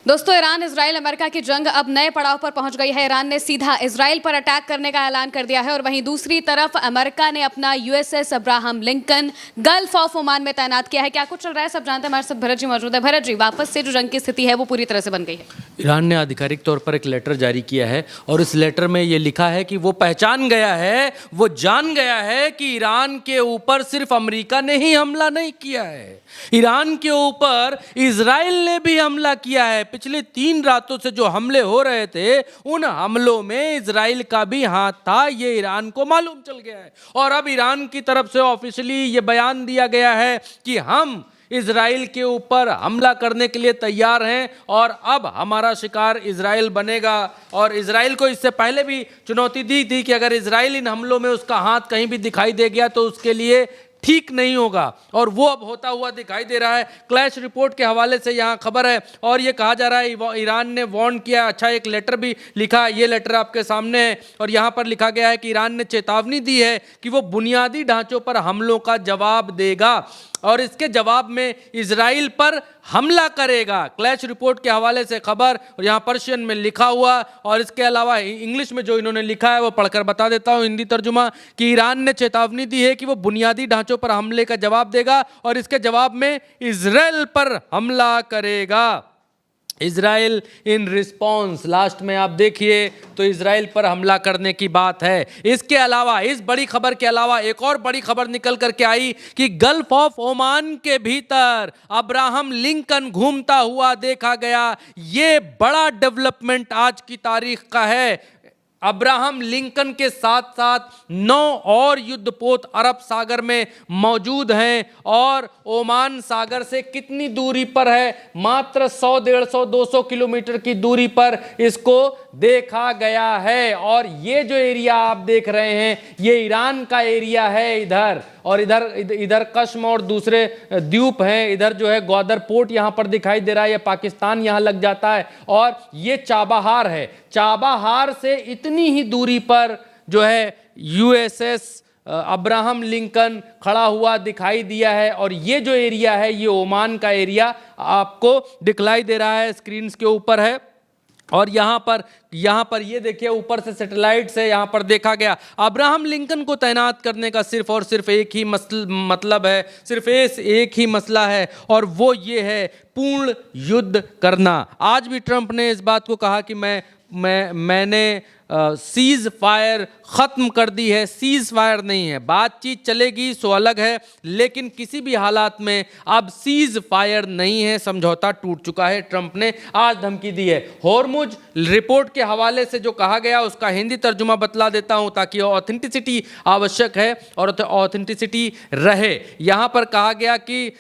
दोस्तों, Iran Israel America की जंग अब नए पड़ाव पर पहुंच गई है। ईरान ने सीधा इजराइल पर अटैक करने का ऐलान कर दिया है और वहीं दूसरी तरफ अमेरिका ने अपना USS Abraham Lincoln gulf of Oman में तैनात किया है। क्या कुछ चल रहा है, सब जानते हैं। हमारे साथ भरत जी मौजूद है। भरत जी, वापस से जो जंग की स्थिति है वो पूरी तरह से बन गई है। ईरान ने आधिकारिक तौर पर एक लेटर जारी किया है और इस लेटर में ये लिखा है कि वो पहचान गया है, वो जान गया है कि ईरान के ऊपर सिर्फ अमेरिका ने ही हमला नहीं किया है, ईरान के ऊपर इजराइल ने भी हमला किया है। पिछले 3 रातों से जो हमले हो रहे थे, उन हमलों में इजराइल का भी हाथ था, ये ईरान को मालूम चल गया है। और अब ईरान की तरफ से ऑफिशियली ये बयान दिया गया है कि हम इजराइल के ऊपर हमला करने के लिए तैयार हैं और अब हमारा शिकार इजराइल बनेगा। और इजराइल को इससे पहले भी चुनौती दी थी कि अगर इजराइल इन हमलों में उसका हाथ कहीं भी दिखाई दे गया तो उसके लिए ठीक नहीं होगा, और वो अब होता हुआ दिखाई दे रहा है। क्लैश रिपोर्ट के हवाले से यहाँ खबर है और ये कहा जा रहा है ईरान ने वार्न किया। अच्छा, एक लेटर भी लिखा, ये लेटर आपके सामने है और यहाँ पर लिखा गया है कि ईरान ने चेतावनी दी है कि वो बुनियादी ढांचों पर हमलों का जवाब देगा और इसके जवाब में इजराइल पर हमला करेगा। क्लैश रिपोर्ट के हवाले से खबर, और यहाँ पर्शियन में लिखा हुआ, और इसके अलावा इंग्लिश में जो इन्होंने लिखा है वो पढ़कर बता देता हूँ, हिंदी तर्जुमा, कि ईरान ने चेतावनी दी है कि वो बुनियादी ढांचों पर हमले का जवाब देगा और इसके जवाब में इजराइल पर हमला करेगा। इजराइल इन रिस्पॉन्स, लास्ट में आप देखिए तो इजराइल पर हमला करने की बात है। इसके अलावा, इस बड़ी खबर के अलावा एक और बड़ी खबर निकल करके आई कि गल्फ ऑफ ओमान के भीतर अब्राहम लिंकन घूमता हुआ देखा गया। ये बड़ा डेवलपमेंट आज की तारीख का है। अब्राहम लिंकन के साथ साथ 9 और युद्धपोत अरब सागर में मौजूद हैं और ओमान सागर से कितनी दूरी पर है, मात्र 100, 150, 200 किलोमीटर की दूरी पर इसको देखा गया है। और ये जो एरिया आप देख रहे हैं, ये ईरान का एरिया है इधर, और इधर कश्म और दूसरे द्वीप हैं। इधर जो है ग्वादर पोर्ट यहाँ पर दिखाई दे रहा है, ये पाकिस्तान यहाँ लग जाता है, और ये चाबाहार है। चाबाहार से इतनी ही दूरी पर जो है यूएसएस अब्राहम लिंकन खड़ा हुआ दिखाई दिया है। और ये जो एरिया है, ये ओमान का एरिया आपको दिखलाई दे रहा है, स्क्रीन के ऊपर है। और यहाँ पर ये देखिए, ऊपर से सैटेलाइट से यहाँ पर देखा गया। अब्राहम लिंकन को तैनात करने का सिर्फ और सिर्फ एक ही मतलब है, सिर्फ एक ही मसला है, और वो ये है पूर्ण युद्ध करना। आज भी ट्रंप ने इस बात को कहा कि मैंने सीज फायर ख़त्म कर दी है। सीज फायर नहीं है, बातचीत चलेगी सो अलग है, लेकिन किसी भी हालात में अब सीज फायर नहीं है, समझौता टूट चुका है। ट्रंप ने आज धमकी दी है। होर्मुज रिपोर्ट के हवाले से जो कहा गया उसका हिंदी तर्जुमा बतला देता हूं ताकि ऑथेंटिसिटी आवश्यक है और ऑथेंटिसिटी रहे। यहां पर कहा गया कि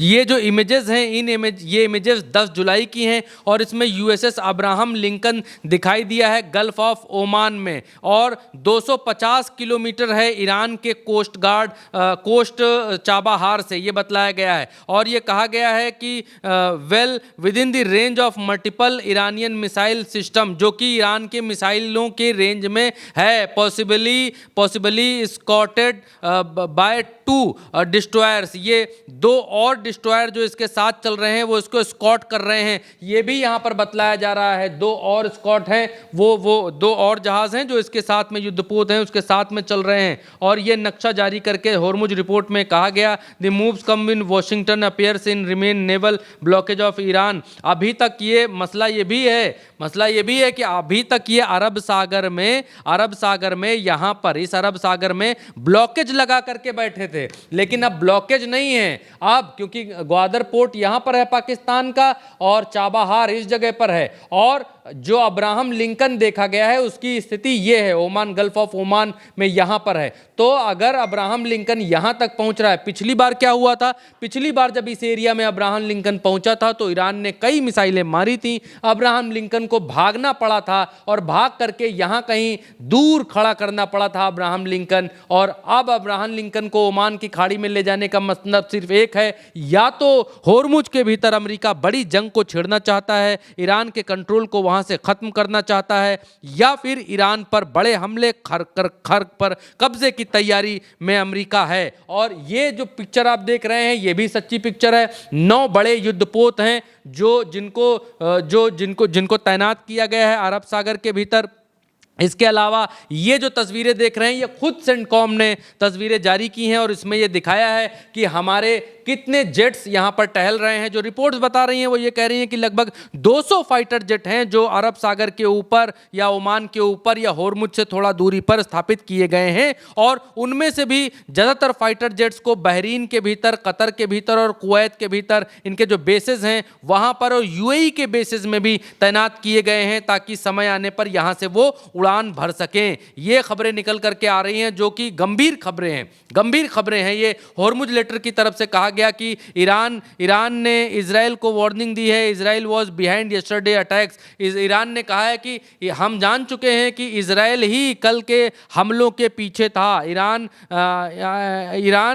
ये जो इमेजेस हैं, ये इमेजेस 10 जुलाई की हैं और इसमें यूएसएस अब्राहम लिंकन दिखाई दिया है गल्फ ऑफ ओमान में, और 250 किलोमीटर है ईरान के कोस्ट चाबाहार से, ये बतलाया गया है। और ये कहा गया है कि well with in the range of multiple Iranian missile system, जो कि ईरान के मिसाइलों के रेंज में है, पॉसिबली स्कॉटेड बाय 2 डिस्ट्रॉयर्स। ये 2 और डिस्ट्रॉयर जो इसके साथ चल रहे हैं वो इसको स्कॉट कर रहे हैं, ये भी यहाँ पर बतलाया जा रहा है। 2 और स्कॉट हैं, वो 2 और जहाज हैं जो इसके साथ में युद्धपोत हैं, उसके साथ में चल रहे हैं। और ये नक्शा जारी करके होर्मुज रिपोर्ट में कहा गया, the moves come in Washington appears in remain naval blockage of Iran. अभी तक ये मसला ये भी है कि अभी तक ये अरब सागर में यहाँ पर इस अरब सागर में ब्लॉकेज लगा करके बैठे थे, लेकिन अब ब्लॉकेज नहीं है। अब क्योंकि ग्वादर पोर्ट यहां पर है पाकिस्तान का और चाबाहार इस जगह पर है, और जो अब्राहम लिंकन देखा गया है उसकी स्थिति ये है, ओमान, गल्फ ऑफ ओमान में यहां पर है। तो अगर अब्राहम लिंकन यहां तक पहुंच रहा है, पिछली बार क्या हुआ था, पिछली बार जब इस एरिया में अब्राहम लिंकन पहुंचा था तो ईरान ने कई मिसाइलें मारी थी, अब्राहम लिंकन को भागना पड़ा था और भाग करके यहां कहीं दूर खड़ा करना पड़ा था अब्राहम लिंकन। और अब अब्राहम लिंकन को ओमान की खाड़ी में ले जाने का मतलब सिर्फ एक है, या तो होर्मुज के भीतर अमेरिका बड़ी जंग को छेड़ना चाहता है, ईरान के कंट्रोल को वहां वहां से खत्म करना चाहता है, या फिर ईरान पर बड़े हमले खर्क पर कब्जे की तैयारी में अमेरिका है। और ये जो पिक्चर आप देख रहे हैं ये भी सच्ची पिक्चर है। 9 बड़े युद्धपोत हैं जिनको तैनात किया गया है अरब सागर के भीतर। इसके अलावा ये जो तस्वीरें देख रहे हैं ये खुद सेंटकॉम ने तस्वीरें जारी की हैं और इसमें ये दिखाया है कि हमारे कितने जेट्स यहाँ पर टहल रहे हैं। जो रिपोर्ट्स बता रही हैं वो ये कह रही हैं कि लगभग 200 फाइटर जेट हैं जो अरब सागर के ऊपर या ओमान के ऊपर या होर्मुज से थोड़ा दूरी पर स्थापित किए गए हैं, और उनमें से भी ज़्यादातर फाइटर जेट्स को बहरीन के भीतर, कतर के भीतर और कुवैत के भीतर इनके जो बेसेस हैं वहाँ पर, और यूएई के बेसेस में भी तैनात किए गए हैं ताकि समय आने पर यहाँ से वो उड़ान भर सकें। ये खबरें निकल करके आ रही हैं जो कि गंभीर खबरें हैं। ये होर्मुज लेटर की तरफ से कहा गया कि ईरान ने इजराइल को वार्निंग दी है। Israel was behind yesterday attacks. Iran ने कहा है कि हम जान चुके हैं कि इजराइल ही कल के हमलों के पीछे था। Iran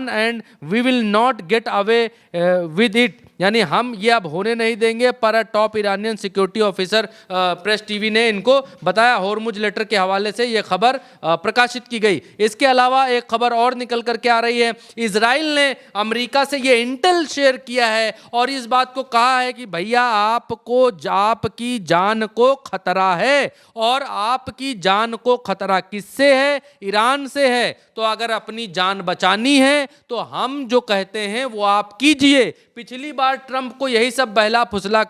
and we will not get away with it, यानी हम ये अब होने नहीं देंगे। पर top Iranian security officer press TV ने इनको बताया। होर्मुज लेटर के हवाले से ये खबर प्रकाशित की गई। इसके अलावा एक खबर और निकल करके आ रही है। इजराइल ने अमेरिका से ये इंटेल शेयर किया है और इस बात को कहा है कि भैया आपकी जान को खतरा है, और आपकी जान को खतरा किससे है? ईरान से है। तो अगर अपनी जान बचानी है तो हम जो कहते हैं वो आप कीजिए। पिछली बार ट्रंप को यही सब बहला फुसला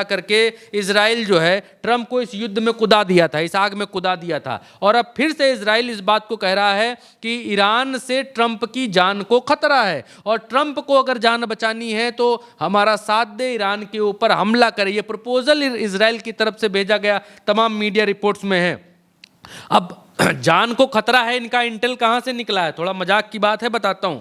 करके इजराइल जो है ट्रंप को इस युद्ध में कुदा दिया था, इस आग में कुदा दिया था, और अब फिर से इजराइल इस बात को कह रहा है कि ईरान से ट्रंप की जान को खतरा है, और ट्रंप को अगर जान बचानी है तो हमारा साथ दे, ईरान के ऊपर हमला करे। ये प्रपोजल इजराइल की तरफ से भेजा गया, तमाम मीडिया रिपोर्ट्स में है। अब जान को खतरा है, इनका इंटेल कहां से निकला है? थोड़ा मजाक की बात है, बताता हूं।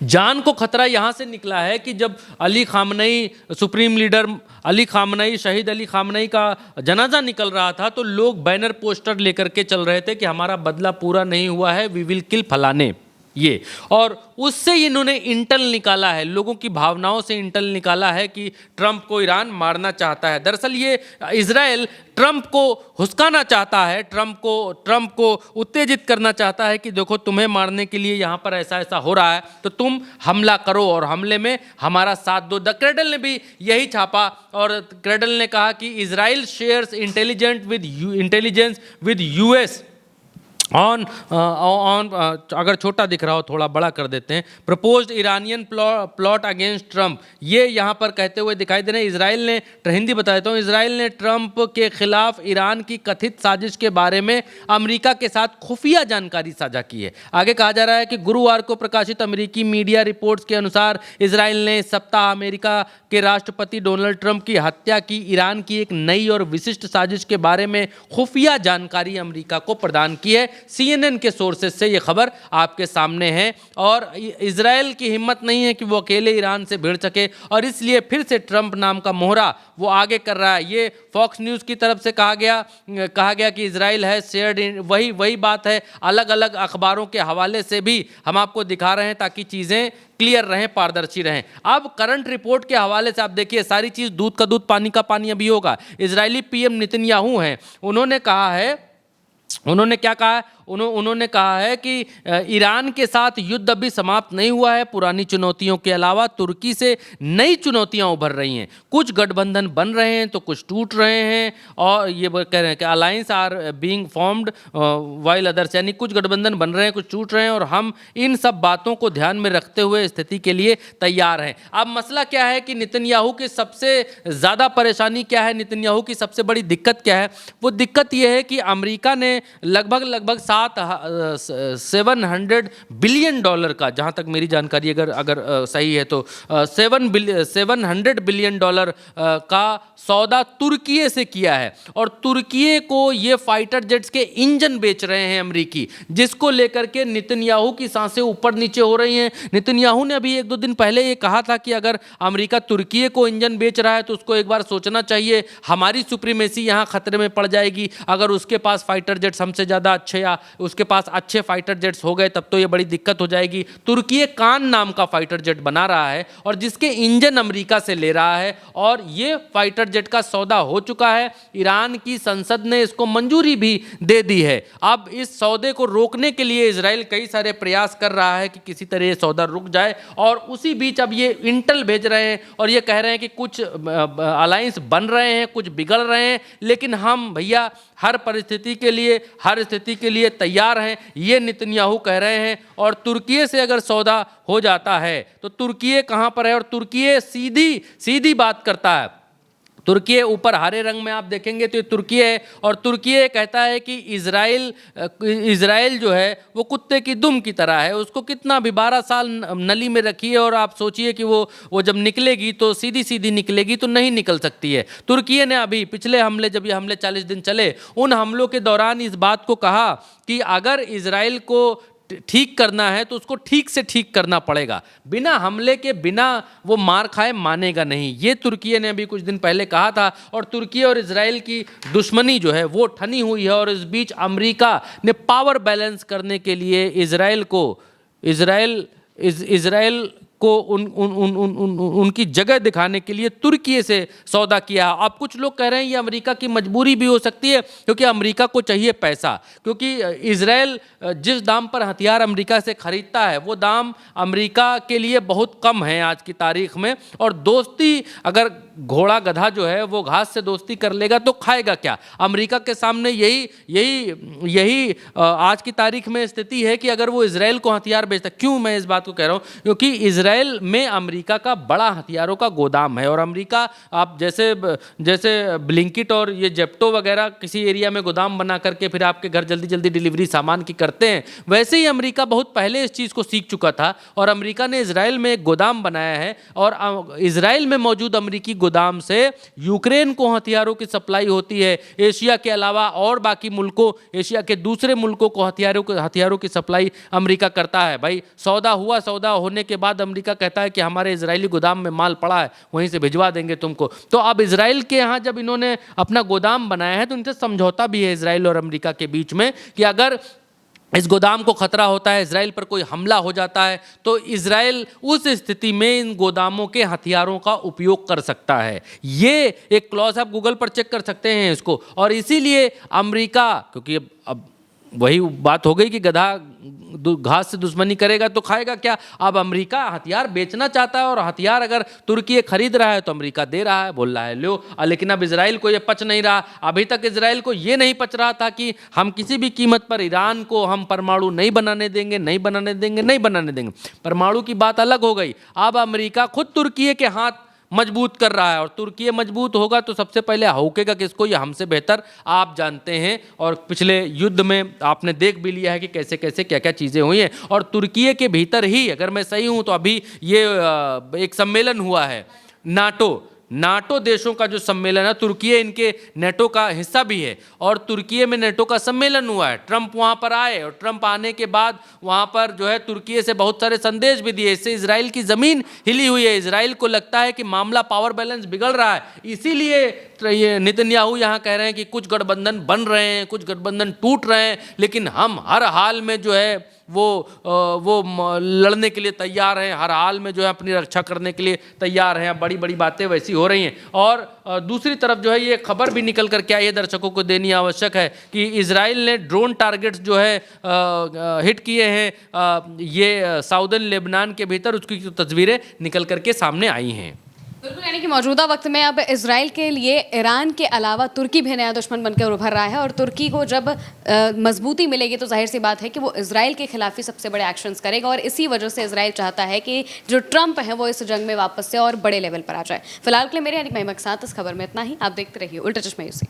जान को खतरा यहां से निकला है कि जब अली खामनई, सुप्रीम लीडर अली खामनई, शहीद अली खामनई का जनाजा निकल रहा था तो लोग बैनर पोस्टर लेकर के चल रहे थे कि हमारा बदला पूरा नहीं हुआ है, वी विल किल फलाने, ये। और उससे इन्होंने इंटेल निकाला है, लोगों की भावनाओं से इंटेल निकाला है कि ट्रंप को ईरान मारना चाहता है। दरअसल ये इजराइल ट्रंप को हुस्काना चाहता है, ट्रंप को उत्तेजित करना चाहता है कि देखो तुम्हें मारने के लिए यहाँ पर ऐसा ऐसा हो रहा है तो तुम हमला करो और हमले में हमारा साथ दो। द क्रेडल ने भी यही छापा और क्रेडल ने कहा कि Israel shares intelligence with US on अगर छोटा दिख रहा हो थोड़ा बड़ा कर देते हैं, proposed Iranian plot against Trump, ये यहाँ पर कहते हुए दिखाई दे रहे हैं। इजराइल ने, हिंदी बता देता हूँ, इजराइल ने ट्रंप के खिलाफ ईरान की कथित साजिश के बारे में अमेरिका के साथ खुफिया जानकारी साझा की है। आगे कहा जा रहा है कि गुरुवार को प्रकाशित अमेरिकी मीडिया रिपोर्ट्स के अनुसार इजराइल ने इस सप्ताह अमेरिका के राष्ट्रपति डोनाल्ड ट्रंप की हत्या की ईरान की एक नई और विशिष्ट साजिश के बारे में खुफिया जानकारी अमेरिका को प्रदान की है। CNN के सोर्सेस से ये खबर आपके सामने है, और इजराइल की हिम्मत नहीं है कि वो अकेले ईरान से भिड़ सके और इसलिए फिर से ट्रंप नाम का मोहरा वो आगे कर रहा है। ये फॉक्स न्यूज़ की तरफ से कहा गया कि इजराइल है शेयर्ड, वही बात है, अलग अलग अखबारों के हवाले से भी हम आपको दिखा रहे हैं ताकि चीज़ें क्लियर रहें, पारदर्शी रहें। अब करंट रिपोर्ट के हवाले से आप देखिए, सारी चीज़ दूध का दूध पानी का पानी अभी होगा। इजरायली PM नेतन्याहू हैं, उन्होंने क्या कहा है? उन्होंने कहा है कि ईरान के साथ युद्ध अभी समाप्त नहीं हुआ है। पुरानी चुनौतियों के अलावा तुर्की से नई चुनौतियां उभर रही हैं। कुछ गठबंधन बन रहे हैं तो कुछ टूट रहे हैं, और ये कह रहे हैं कि alliance are being formed while others, यानी कुछ गठबंधन बन रहे हैं, कुछ टूट रहे हैं, और हम इन सब बातों को ध्यान में रखते हुए स्थिति के लिए तैयार हैं। अब मसला क्या है कि नेतन्याहू की सबसे ज़्यादा परेशानी क्या है, नेतन्याहू की सबसे बड़ी दिक्कत क्या है? वो दिक्कत ये है कि अमेरिका ने लगभग 700 बिलियन डॉलर का, जहां तक मेरी जानकारी अगर सही है तो 700 बिलियन डॉलर का सौदा तुर्की से किया है, और तुर्की को ये फाइटर जेट्स के इंजन बेच रहे हैं अमेरिकी, जिसको लेकर के नेतन्याहू की सांसें ऊपर नीचे हो रही हैं। नेतन्याहू ने अभी 1-2 दिन पहले ये कहा था कि अगर अमेरिका तुर्की को इंजन बेच रहा है तो उसको एक बार सोचना चाहिए, हमारी सुप्रीमेसी यहाँ खतरे में पड़ जाएगी अगर उसके पास फाइटर जेट्स हमसे ज़्यादा अच्छे या उसके पास अच्छे फाइटर जेट्स हो गए तब तो ये बड़ी दिक्कत हो जाएगी। तुर्की कान नाम का फाइटर जेट बना रहा है और जिसके इंजन अमेरिका से ले रहा है और ये फाइटर जेट का सौदा हो चुका है। ईरान की संसद ने इसको मंजूरी भी दे दी है। अब इस सौदे को रोकने के लिए इजराइल कई सारे प्रयास कर रहा है कि किसी तरह ये सौदा रुक जाए और उसी बीच अब ये इंटेल भेज रहे हैं और ये कह रहे हैं कि कुछ अलायंस बन रहे हैं, कुछ बिगड़ रहे हैं, लेकिन हम भैया हर परिस्थिति के लिए, हर स्थिति के लिए तैयार हैं, ये नेतन्याहू कह रहे हैं। और तुर्की से अगर सौदा हो जाता है तो तुर्की कहाँ पर है, और तुर्की सीधी सीधी बात करता है। तुर्की ऊपर हरे रंग में आप देखेंगे तो ये तुर्की है और तुर्की कहता है कि इजराइल जो है वो कुत्ते की दुम की तरह है, उसको कितना भी 12 साल नली में रखिए और आप सोचिए कि वो जब निकलेगी तो सीधी सीधी निकलेगी, तो नहीं निकल सकती है। तुर्की ने अभी पिछले हमले, जब ये हमले 40 दिन चले, उन हमलों के दौरान इस बात को कहा कि अगर इजराइल को ठीक करना है तो उसको ठीक से ठीक करना पड़ेगा, बिना हमले के, बिना वो मार खाए मानेगा नहीं। ये तुर्की ने अभी कुछ दिन पहले कहा था और तुर्की और इजराइल की दुश्मनी जो है वो ठनी हुई है। और इस बीच अमेरिका ने पावर बैलेंस करने के लिए इजराइल को उनकी जगह दिखाने के लिए तुर्की से सौदा किया। अब कुछ लोग कह रहे हैं ये अमेरिका की मजबूरी भी हो सकती है, क्योंकि अमेरिका को चाहिए पैसा, क्योंकि इजराइल जिस दाम पर हथियार अमेरिका से खरीदता है वो दाम अमेरिका के लिए बहुत कम है आज की तारीख में। और दोस्ती, अगर घोड़ा गधा जो है वो घास से दोस्ती कर लेगा तो खाएगा क्या? अमेरिका के सामने यही आज की तारीख में स्थिति है कि अगर वो इजराइल को हथियार बेचता, क्यों मैं इस बात को कह रहा हूँ, क्योंकि इजराइल में अमेरिका का बड़ा हथियारों का गोदाम है। और अमेरिका, आप जैसे ब्लिंकिट और ये जेप्टो वगैरह किसी एरिया में गोदाम बना करके फिर आपके घर जल्दी जल्दी डिलीवरी सामान की करते हैं, वैसे ही अमेरिका बहुत पहले इस चीज़ को सीख चुका था और अमेरिका ने इजराइल में एक गोदाम बनाया है। और इजराइल में मौजूद अमेरिकी गोदाम से यूक्रेन को हथियारों की सप्लाई होती है। एशिया के अलावा और बाकी मुल्कों, एशिया के दूसरे मुल्कों को हथियारों की सप्लाई अमेरिका करता है। भाई सौदा हुआ, सौदा होने के बाद अमेरिका कहता है कि हमारे इजरायली गोदाम में माल पड़ा है, वहीं से भिजवा देंगे तुमको। तो अब इजराइल के यहाँ जब इन्होंने अपना गोदाम बनाया है तो इनसे समझौता भी है इजराइल और अमेरिका के बीच में कि अगर इस गोदाम को खतरा होता है, इजराइल पर कोई हमला हो जाता है, तो इजराइल उस स्थिति में इन गोदामों के हथियारों का उपयोग कर सकता है। ये एक क्लॉज आप गूगल पर चेक कर सकते हैं इसको। और इसीलिए अमेरिका, क्योंकि अब वही बात हो गई कि गधा घास से दुश्मनी करेगा तो खाएगा क्या। अब अमेरिका हथियार बेचना चाहता है और हथियार अगर तुर्की खरीद रहा है तो अमेरिका दे रहा है, बोल रहा है लो। लेकिन अब इजराइल को ये पच नहीं रहा। अभी तक इजराइल को ये नहीं पच रहा था कि हम किसी भी कीमत पर ईरान को हम परमाणु नहीं बनाने देंगे। परमाणु की बात अलग हो गई। अब अमेरिका खुद तुर्की के हाथ मजबूत कर रहा है और तुर्की मजबूत होगा तो सबसे पहले हौकेगा किसको, ये हमसे बेहतर आप जानते हैं। और पिछले युद्ध में आपने देख भी लिया है कि कैसे कैसे क्या क्या चीज़ें हुई हैं। और तुर्की के भीतर ही, अगर मैं सही हूं तो अभी ये एक सम्मेलन हुआ है नाटो देशों का जो सम्मेलन है, तुर्की इनके नेटो का हिस्सा भी है और तुर्की में नेटो का सम्मेलन हुआ है। ट्रंप वहाँ पर आए और ट्रंप आने के बाद वहाँ पर जो है तुर्की से बहुत सारे संदेश भी दिए। इससे इजराइल की ज़मीन हिली हुई है। इजराइल को लगता है कि मामला पावर बैलेंस बिगड़ रहा है, इसीलिए ये नेतन्याहू यहाँ कह रहे हैं कि कुछ गठबंधन बन रहे हैं, कुछ गठबंधन टूट रहे हैं, लेकिन हम हर हाल में जो है वो लड़ने के लिए तैयार हैं, हर हाल में जो है अपनी रक्षा करने के लिए तैयार हैं। बड़ी बड़ी बातें वैसी हो रही हैं। और दूसरी तरफ जो है ये खबर भी निकल कर के आई है, दर्शकों को देनी आवश्यक है कि इजराइल ने ड्रोन टारगेट्स जो है हिट किए हैं ये साउदर्न लेबनान के भीतर, उसकी तस्वीरें निकल कर के सामने आई हैं। बिल्कुल, यानी कि मौजूदा वक्त में अब इजराइल के लिए ईरान के अलावा तुर्की भी नया दुश्मन बनकर उभर रहा है। और तुर्की को जब मजबूती मिलेगी तो जाहिर सी बात है कि वो इजराइल के खिलाफ ही सबसे बड़े एक्शंस करेगा। और इसी वजह से इजराइल चाहता है कि जो ट्रंप है वो इस जंग में वापस से और बड़े लेवल पर आ जाए। फिलहाल के लिए मेरे यानी महिमा के साथ इस खबर में इतना ही। आप देखते रहिए उल्टा चश्मा यूसी।